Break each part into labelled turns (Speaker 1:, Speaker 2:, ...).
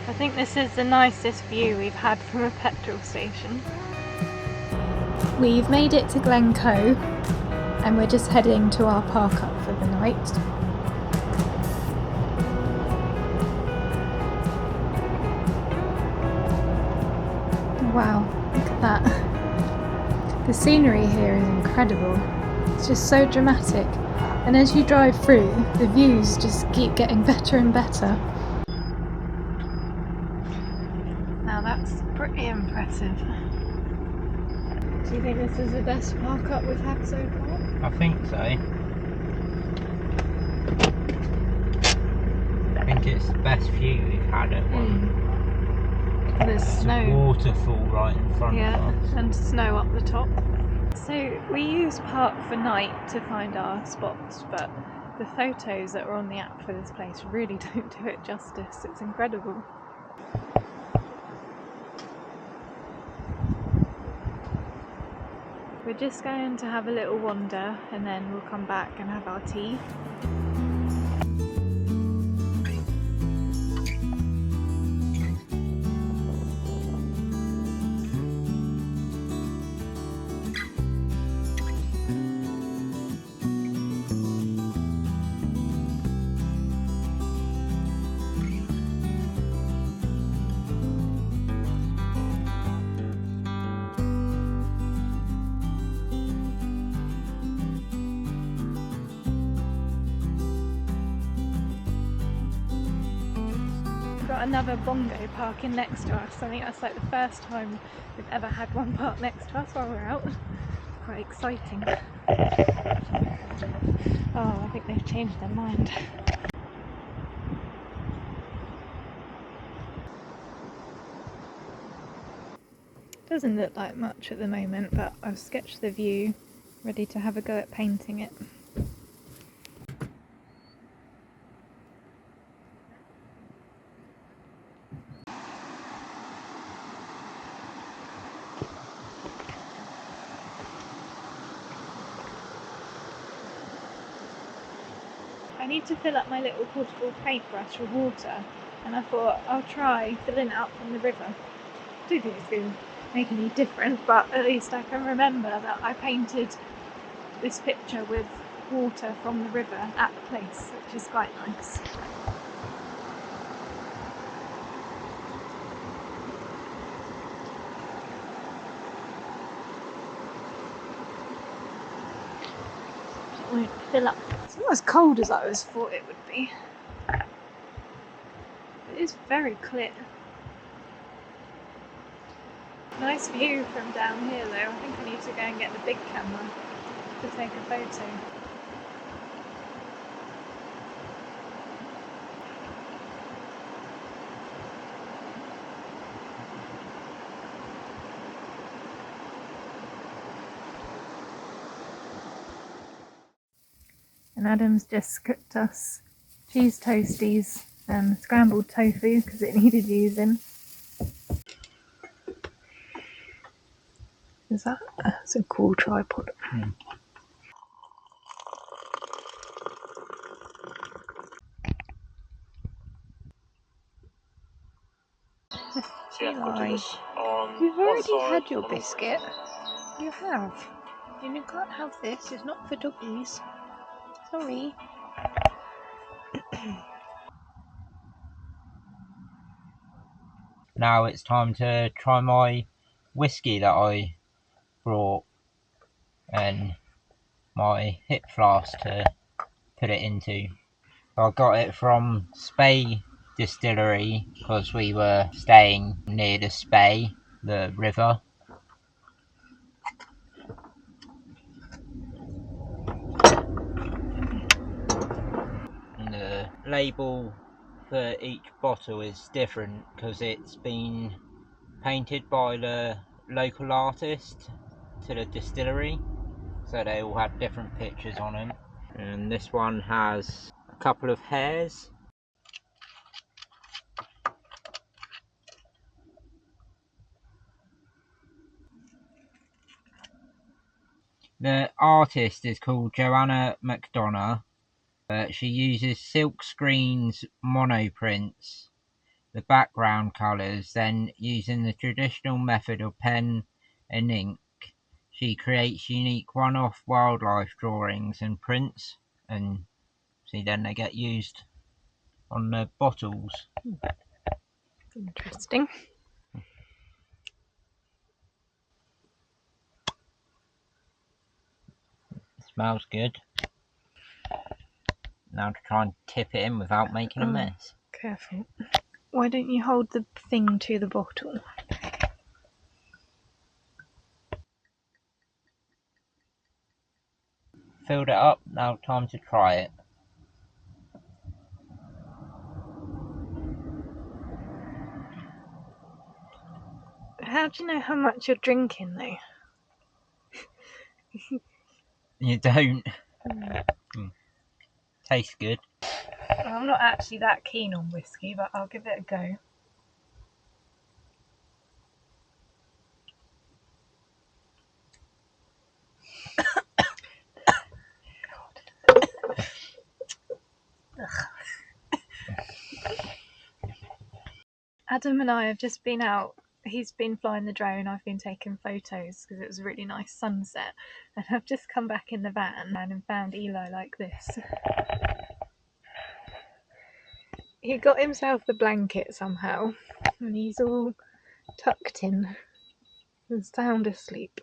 Speaker 1: I think this is the nicest view we've had from a petrol station. We've made it to Glencoe and we're just heading to our park up for the night. Wow, look at that. The scenery here is incredible. It's just so dramatic. And as you drive through, the views just keep getting better and better. Now that's pretty impressive. Do you think this is the best park up we've had so far?
Speaker 2: I think so. I think it's the best view we've had at one.
Speaker 1: There's snow.
Speaker 2: A waterfall right in front of us.
Speaker 1: And snow up the top. So we use Park for Night to find our spots, but the photos that are on the app for this place really don't do it justice. It's incredible. We're just going to have a little wander and then we'll come back and have our tea. Another bongo parking next to us. I think that's like the first time we've ever had one park next to us while we're out. Quite exciting. Oh, I think they've changed their mind. Doesn't look like much at the moment, but I've sketched the view, ready to have a go at painting it. I need to fill up my little portable paintbrush with water, and I thought I'll try filling it up from the river. I don't think it's going to make any difference, but at least I can remember that I painted this picture with water from the river at the place, which is quite nice. It won't fill up. It's not as cold as I always thought it would be. It is very clear. Nice view from down here though. I think I need to go and get the big camera to take a photo. And Adam's just cooked us cheese toasties and scrambled tofu because it needed using. That's a cool tripod. Eli, you've already had your biscuit. You have. And you can't have this, it's not for doggies. Sorry.
Speaker 2: Now it's time to try my whiskey that I brought and my hip flask to put it into. I got it from Spey Distillery because we were staying near the Spey, the river. And the label for each bottle is different because it's been painted by the local artist to the distillery, so they all have different pictures on them. And this one has a couple of hares. The artist is called Joanna McDonough. She uses silk screens monoprints the background colours, then using the traditional method of pen and ink, she creates unique one-off wildlife drawings and prints, and see, then they get used on the bottles.
Speaker 1: Interesting.
Speaker 2: Smells good. Now to try and tip it in without making a mess.
Speaker 1: Careful. Why don't you hold the thing to the bottle?
Speaker 2: Filled it up, now time to try it.
Speaker 1: How do you know how much you're drinking, though?
Speaker 2: You don't. Tastes good.
Speaker 1: Well, I'm not actually that keen on whiskey, but I'll give it a go. Adam and I have just been out. He's been flying the drone, I've been taking photos because it was a really nice sunset, and I've just come back in the van and found Eli like this. He got himself the blanket somehow, and he's all tucked in and sound asleep.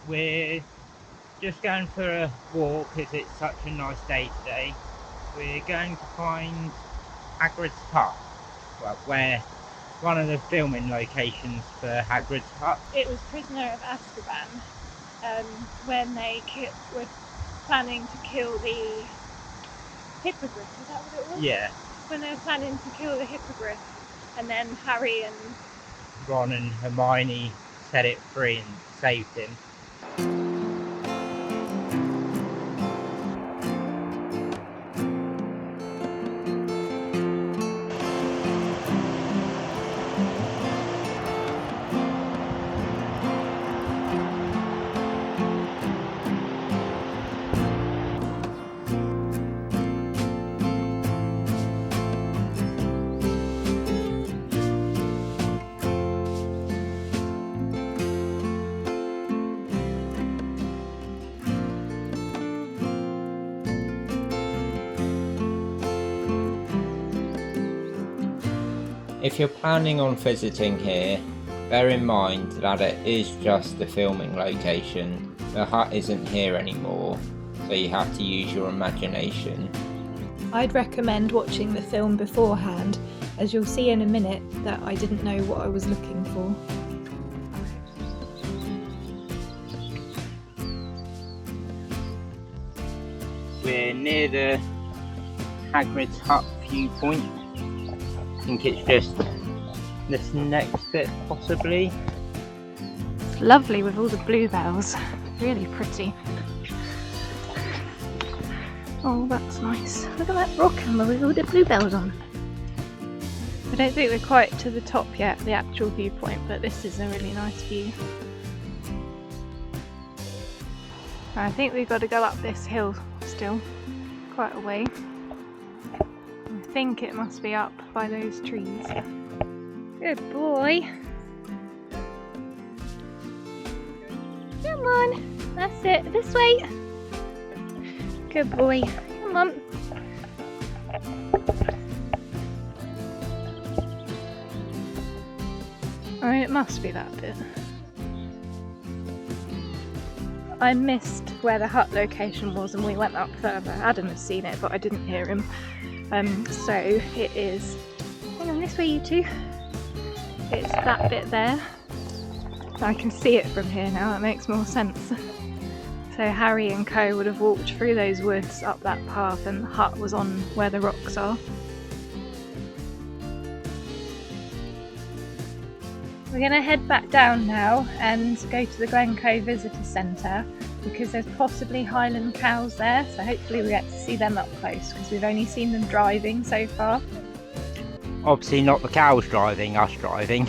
Speaker 2: We're just going for a walk because it's such a nice day today. We're going to find Hagrid's Hut, well, where one of the filming locations for Hagrid's Hut.
Speaker 1: It was Prisoner of Azkaban, when they were planning to kill the hippogriff. Is that what it was?
Speaker 2: Yeah.
Speaker 1: When they were planning to kill the hippogriff, and then Harry and
Speaker 2: Ron and Hermione set it free and saved him. If you're planning on visiting here, bear in mind that it is just the filming location. The hut isn't here anymore, so you have to use your imagination.
Speaker 1: I'd recommend watching the film beforehand, as you'll see in a minute that I didn't know what I was looking for.
Speaker 2: We're near the Hagrid's Hut viewpoint. I think it's just this next bit possibly.
Speaker 1: It's lovely with all the bluebells, really pretty. Oh, that's nice. Look at that rock camera with all the bluebells on. I don't think we're quite to the top yet, the actual viewpoint, but this is a really nice view. I think we've got to go up this hill still, quite a way. I think it must be up by those trees. Good boy. Come on, that's it, this way. Good boy, come on. I mean, it must be that bit. I missed where the hut location was and we went up further. Adam has seen it, but I didn't hear him. So it is, hang on, this way you two. It's that bit there. I can see it from here now, that makes more sense. So Harry and Co would have walked through those woods up that path and the hut was on where the rocks are. We're going to head back down now and go to the Glencoe Visitor Centre because there's possibly Highland Cows there, so hopefully we get to see them up close because we've only seen them driving so far.
Speaker 2: Obviously not the cows driving, us driving.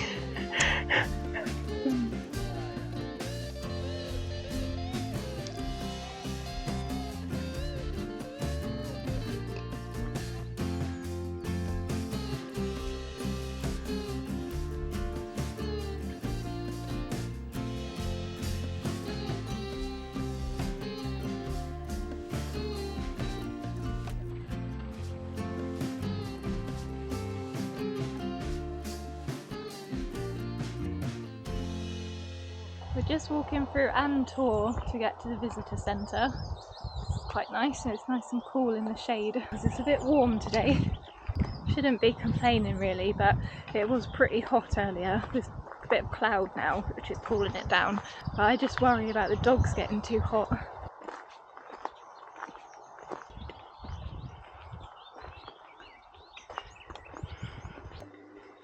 Speaker 1: We're just walking through Ann Tor to get to the visitor centre. It's quite nice and it's nice and cool in the shade because it's a bit warm today. Shouldn't be complaining really, but it was pretty hot earlier. There's a bit of cloud now which is cooling it down, but I just worry about the dogs getting too hot.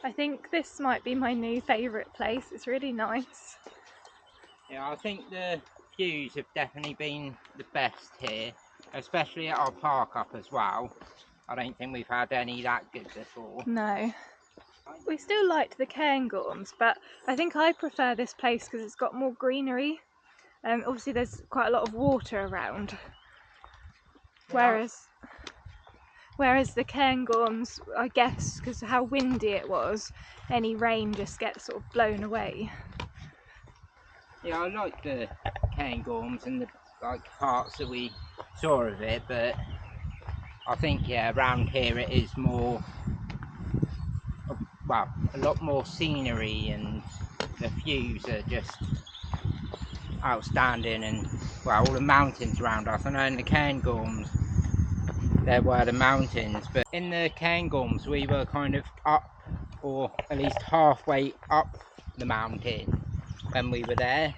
Speaker 1: I think this might be my new favourite place. It's really nice.
Speaker 2: Yeah, I think the views have definitely been the best here, especially at our park up as well. I don't think we've had any that good before.
Speaker 1: No. We still liked the Cairngorms, but I think I prefer this place because it's got more greenery. Obviously there's quite a lot of water around. Whereas the Cairngorms, I guess, because of how windy it was, any rain just gets sort of blown away.
Speaker 2: Yeah, I like the Cairngorms and the parts that we saw of it, but I think around here it is more, well, a lot more scenery and the views are just outstanding, and well, all the mountains around us. I know in the Cairngorms there were the mountains, but in the Cairngorms we were kind of up, or at least halfway up the mountain when we were there.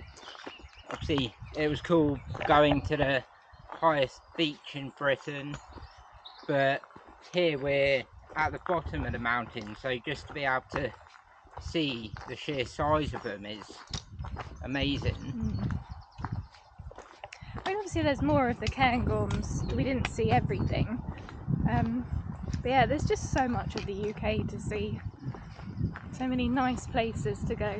Speaker 2: Obviously it was cool going to the highest beach in Britain, but here we're at the bottom of the mountain, so just to be able to see the sheer size of them is amazing.
Speaker 1: I mean, obviously there's more of the Cairngorms, we didn't see everything, but yeah, there's just so much of the UK to see, so many nice places to go.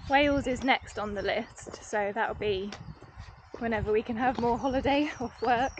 Speaker 1: Wales is next on the list, so that'll be whenever we can have more holiday off work.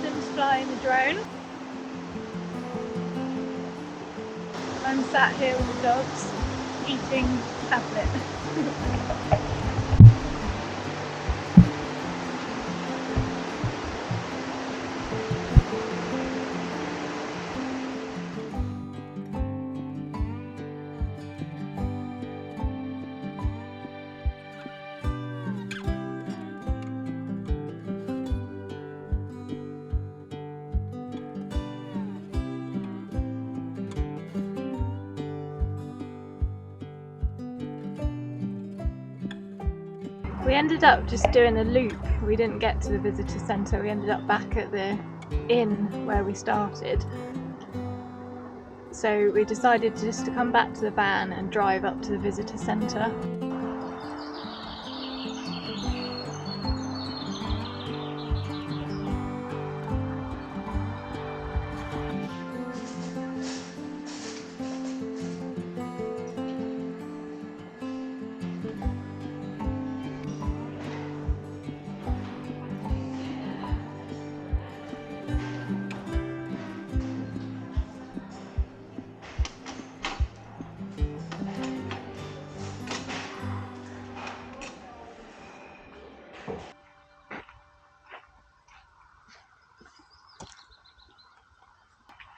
Speaker 1: Adam's flying the drone. I'm sat here with the dogs, eating tablet. We ended up just doing a loop. We didn't get to the visitor centre. We ended up back at the inn where we started. So we decided just to come back to the van and drive up to the visitor centre.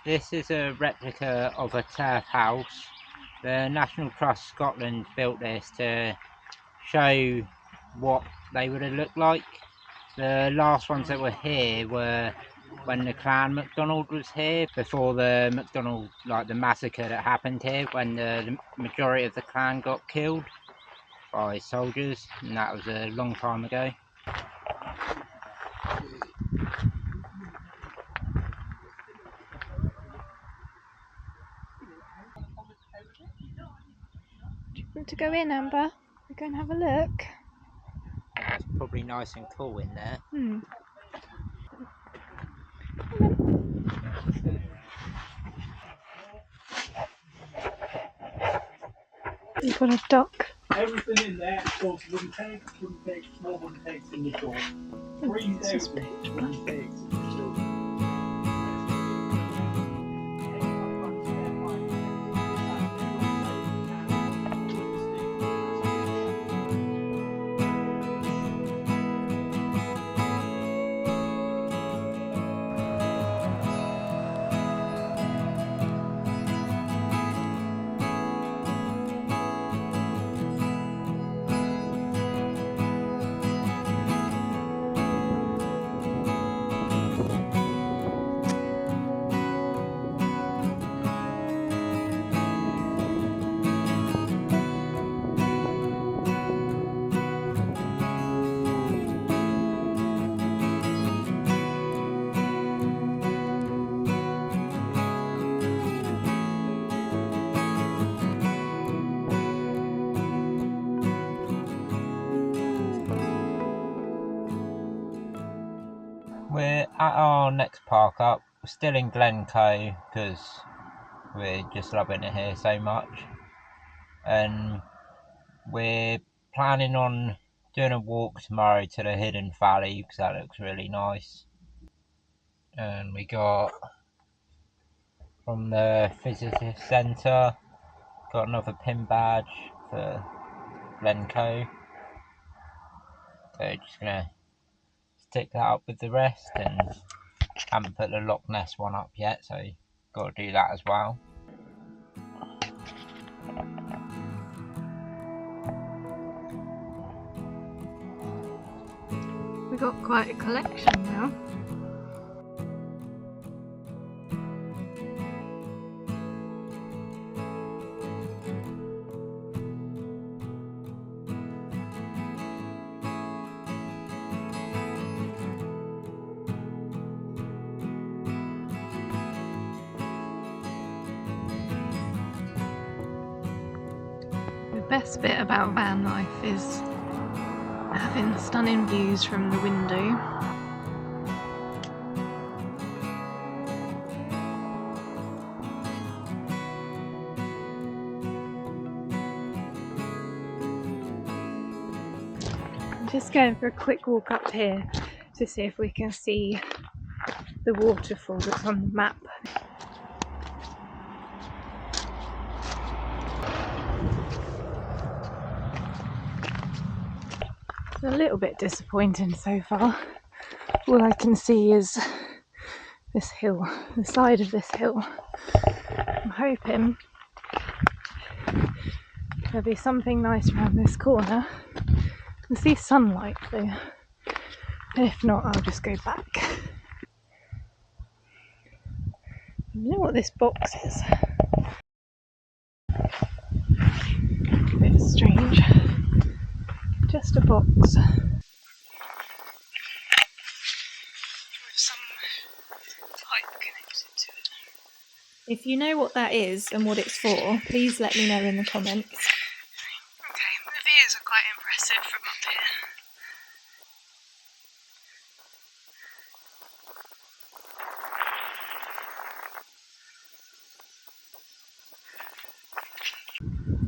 Speaker 2: This is a replica of a turf house. The National Trust Scotland built this to show what they would have looked like. The last ones that were here were when the Clan MacDonald was here, before the MacDonald, like the massacre that happened here, when the majority of the clan got killed by soldiers, and that was a long time ago.
Speaker 1: Do you want to go in, Amber? We're going to have a look.
Speaker 2: It's probably nice and cool in there.
Speaker 1: You've got a dock.
Speaker 3: Everything in there, of course, wooden pegs, small wooden pegs in the door. 3,000 wooden pegs in the door.
Speaker 2: We're at our next park up. We're still in Glencoe because we're just loving it here so much, and we're planning on doing a walk tomorrow to the Hidden Valley because that looks really nice. And we got from the visitor centre, got another pin badge for Glencoe, so just gonna stick that up with the rest, and haven't put the Loch Ness one up yet, so got to do that as well.
Speaker 1: We've got quite a collection now. The best bit about van life is having stunning views from the window. I'm just going for a quick walk up here to see if we can see the waterfall that's on the map. It's a little bit disappointing so far. All I can see is this hill, the side of this hill. I'm hoping there'll be something nice around this corner. I see sunlight though. If not, I'll just go back. I don't know what this box is. A bit strange. Just a box. With some pipe connected to it. If you know what that is and what it's for, please let me know in the comments. Okay, the views are quite impressive from up here.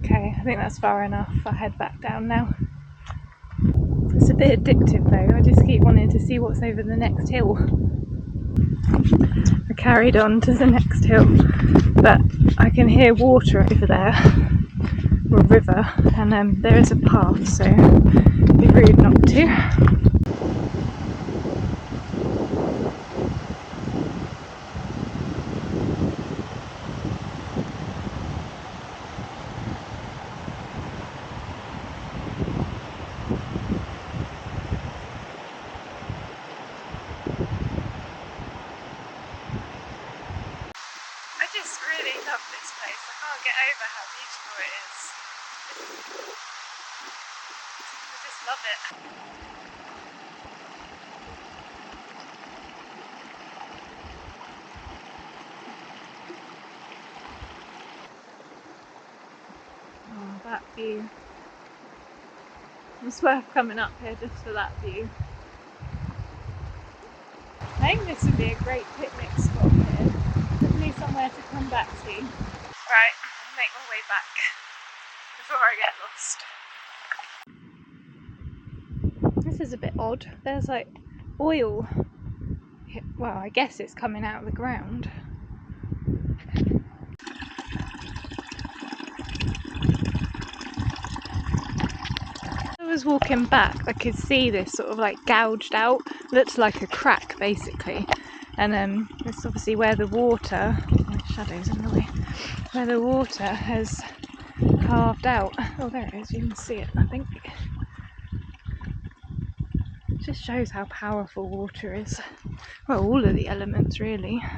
Speaker 1: Okay, I think that's far enough. I'll head back down now. It's a bit addictive though, I just keep wanting to see what's over the next hill. I carried on to the next hill, but I can hear water over there, or a river, and there is a path, so it'd be rude not to. I just really love this place. I can't get over how beautiful it is. I just love it. Oh, that view. It's worth coming up here just for that view. I think this would be a great picnic spot here. Definitely somewhere to come back to. Right, I'll make my way back before I get lost. This is a bit odd. There's like oil. Well, I guess it's coming out of the ground. I was walking back, I could see this sort of like gouged out, looks like a crack basically, and it's obviously where the water, my shadow's in the way, where the water has carved out. Oh, there it is, you can see it, I think. It just shows how powerful water is. Well, all of the elements really. What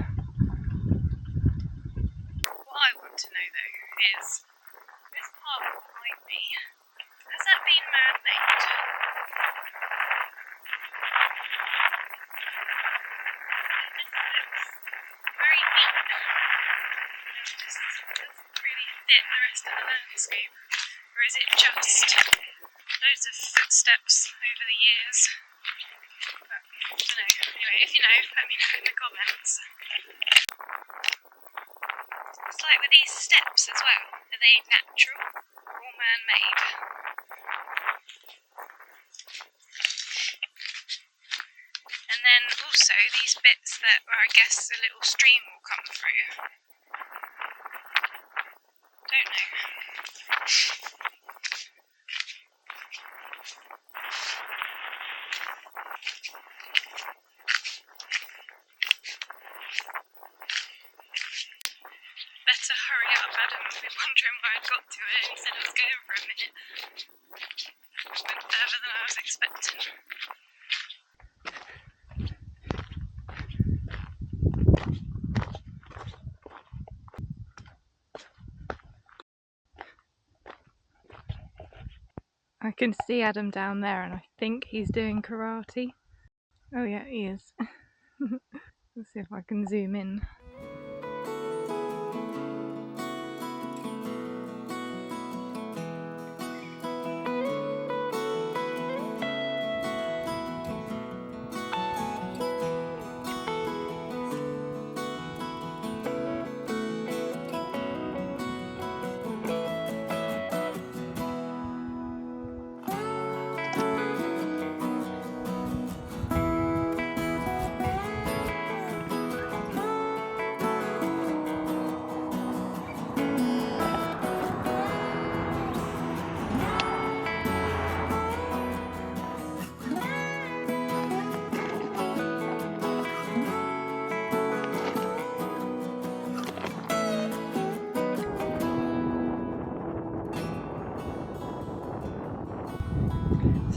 Speaker 1: I want to know though is, this park behind me, has that been man-made? Very deep. It just doesn't really fit the rest of the landscape. Or is it just loads of footsteps over the years? But I don't know. Anyway, if you know, let me know in the comments. It's like with these steps as well. Are they natural or man-made? And then also these bits where I guess a little stream will come through. Don't know. Better hurry up, Adam. I've been wondering where I'd got to it. He said I was going for a minute. It went further than I was expecting. I can see Adam down there and I think he's doing karate. Oh yeah, he is. Let's see if I can zoom in.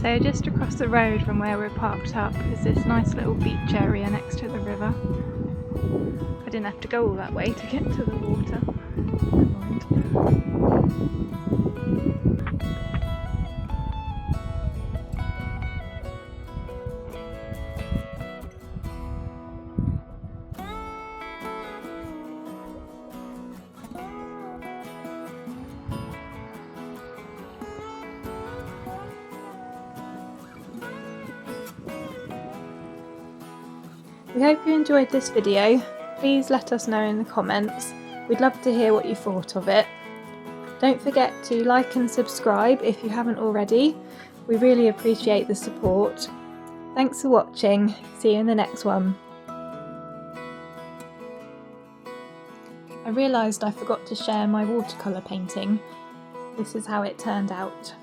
Speaker 1: So just across the road from where we're parked up is this nice little beach area next to the river. I didn't have to go all that way to get to the water. Never mind. We hope you enjoyed this video. Please let us know in the comments. We'd love to hear what you thought of it. Don't forget to like and subscribe if you haven't already. We really appreciate the support. Thanks for watching. See you in the next one. I realised I forgot to share my watercolour painting. This is how it turned out.